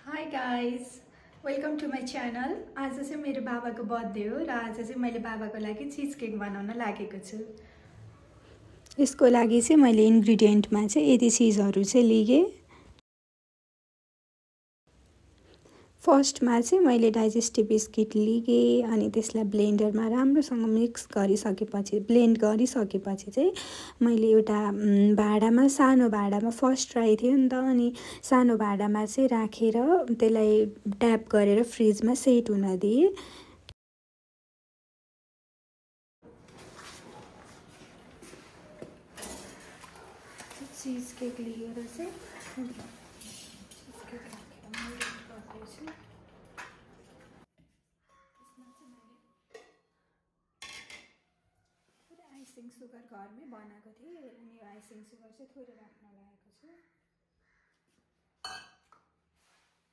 Hi guys welcome to my channel. आज चाहिँ मेरो बाबाको बर्थडे हो र आज चाहिँ मैले बाबाको लागि चीज केक बनाउन लागेको छु। यसको लागि चाहिँ मैले इन्ग्रेडिएन्टमा चाहिँ यति चिजहरू चाहिँ लिएँ। फर्स्टमा चाहिँ मैले डाइजेस्टिभ बिस्किट लिएँ अनि त्यसलाई ब्लेन्डरमा राम्रोसँग मिक्स गरिसकेपछि ब्लेन्ड गरिसकेपछि चाहिँ मैले एउटा भाँडामा सानो भाँडामा फर्स्ट ट्राई थियो नि त, अनि सानो भाँडामा चाहिँ राखेर त्यसलाई ट्याप गरेर फ्रिजमा सेट हुन दिएँ। चीज केक लिएर चाहिँ आइसिङ सुगर घरमै बनाएको थिएँ अनि आइसिङ सुगर चाहिँ थोरै राख्न लागेको छु।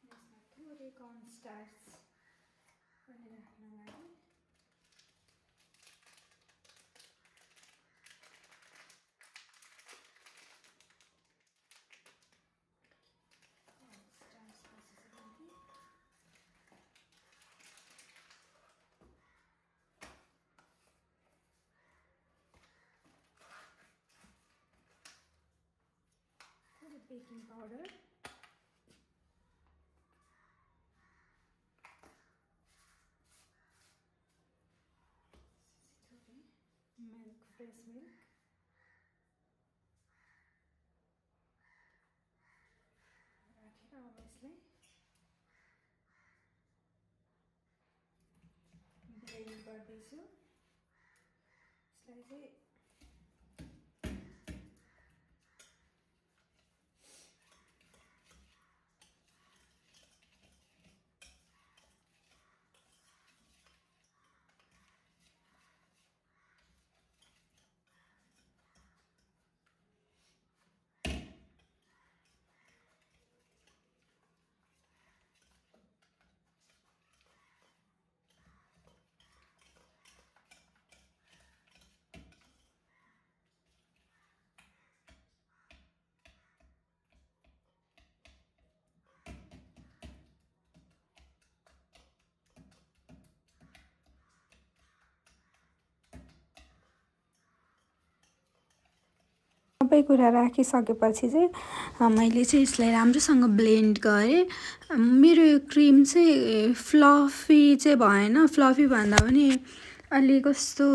यसमा थोरै कर्नस्टार्च पनि राख्न लागेँ। Baking powder, milk, fresh milk, राखेर अब यसलाई ब्लेन्ड गर्दैछु। यसलाई चाहिँ सबै कुरा राखिसकेपछि चाहिँ मैले चाहिँ यसलाई राम्रोसँग ब्लेन्ड गरेँ। मेरो यो क्रिम चाहिँ फ्लफी चाहिँ भएन, फ्लफी भन्दा पनि अलि कस्तो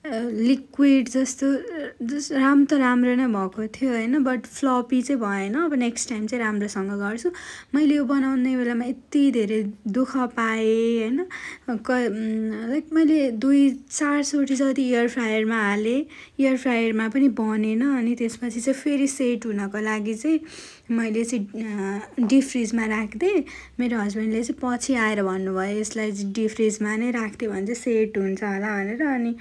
लिक्विड जस्तो राम्रो नै भएको थियो होइन, बट फ्लपी चाहिँ भएन। अब नेक्स्ट टाइम चाहिँ राम्रोसँग गर्छु। मैले यो बनाउने बेलामा यति धेरै दुःख पाएँ होइन, लाइक मैले 2-4 चोटि जति एयर फ्रायरमा हालेँ, एयर फ्रायरमा पनि बनेन। अनि त्यसपछि चाहिँ फेरि सेट हुनको लागि चाहिँ मैले चाहिँ डिप फ्रिजमा राखिदिएँ। मेरो हस्बेन्डले चाहिँ पछि आएर भन्नुभयो यसलाई डिप फ्रिजमा नै राख्थ्यो भने चाहिँ सेट हुन्छ होला भनेर। अनि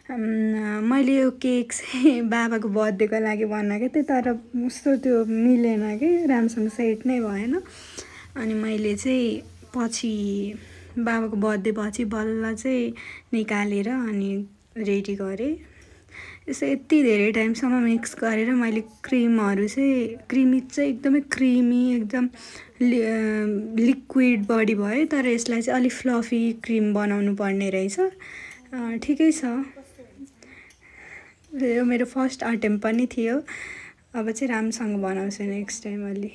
मैले यो केक चाहिँ बाबाको बर्थडेको लागि बनाएको थिएँ, तर उस्तो त्यो मिलेन कि राम्रोसँग सेट नै भएन। अनि मैले चाहिँ पछि बाबाको बर्थडे पछि बल्ल चाहिँ निकालेर अनि रेडी गरेँ। यसो यति धेरै टाइमसम्म मिक्स गरेर मैले क्रिमहरू चाहिँ एकदमै क्रिमी, एकदम लिक्विड बडी भयो। तर यसलाई चाहिँ अलिक फ्लफी क्रिम बनाउनु पर्ने रहेछ। ठिकै छ, यो मेरो फर्स्ट अटेम्प पनि थियो। अब चाहिँ राम्रोसँग बनाउँछु नेक्स्ट टाइम अलि।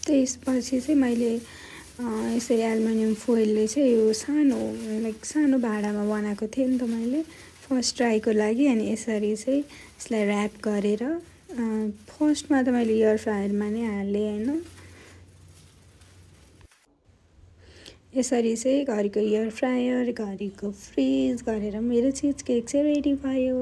त्यसपछि चाहिँ मैले यसरी एल्युमिनियम फोइलले चाहिँ यो सानो भाँडामा बनाएको थिएँ नि त मैले फर्स्ट ट्राईको लागि। अनि यसरी चाहिँ यसलाई ऱ्याप गरेर फर्स्टमा त मैले एयर फ्रायरमा नै हालेँ हैन। यसरी चाहिँ घरिको एयर फ्रायर, घरिको फ्रिज गरेर मेरो चिज केक चाहिँ रेडी भयो।